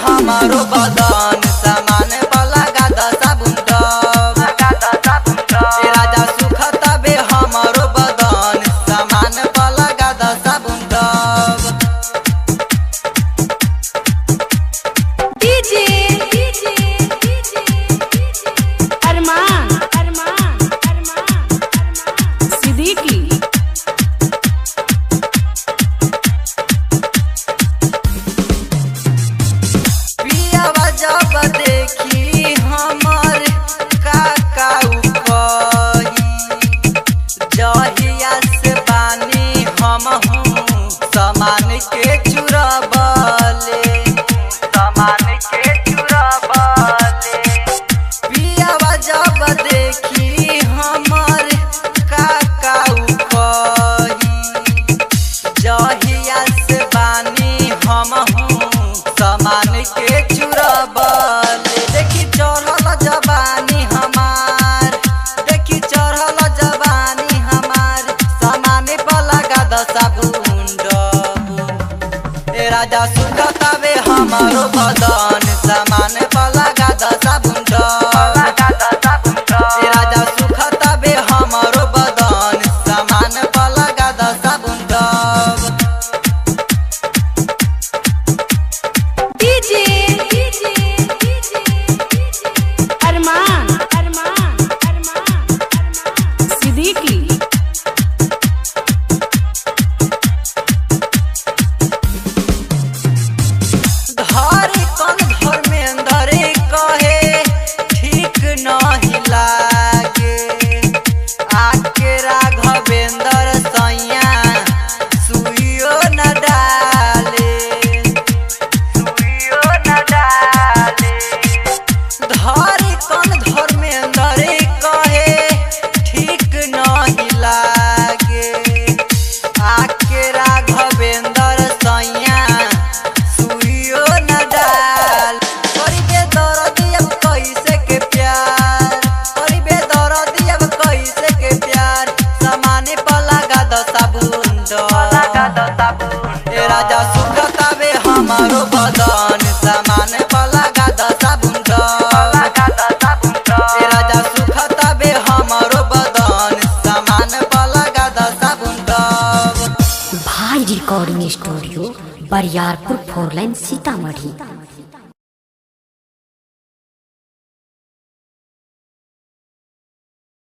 हमारो बदन सामान वाला गादा साबुन डब ए राजा सुखताबे हमारो बदन सामान वाला गादा साबुन डब। डीजे अरमान सिद्दीकी पियावा जब देखी हमर काका कही जहिया से बानी हमहू सामान के चुराबले पियावा जब देखी हमर काका कही जहिया से बानी हमहू सामान के चुराबले। देखी चढ़ल जवानी हमार देखी चढ़ल जवानी हमार सामान वाला गादा साबुन डब ए राजा सुखताबे हमारो बदन सामान वाला गादा साबुन डब ए राजा सुखताबे हमारो बदन सामान वाला गादा साबुन डब। डीजे अरमान सिद्दीकी धरे कन धर्मेंद्र कहे ठीक नहीं लागे आके राघवेंद्र सैया सुइयो न डाले धरे कन धर्मेंद्र कहे ठीक नहीं लागे आके राघवेंद्र सैया सुइयो न डाल। करीबे दर्द अब कैसे के प्यार करीबे दर्द अब कैसे के प्यार सामाने पला गादा साबुन डब ए राजा सुखताबे हमारो बदन सामान पला गादा साबुन डब ए राजा सुखताबे हमारो बदन सामान पला गादा साबुन डब। भाई recording studio Bariyarpur 4 line Sitamarhi.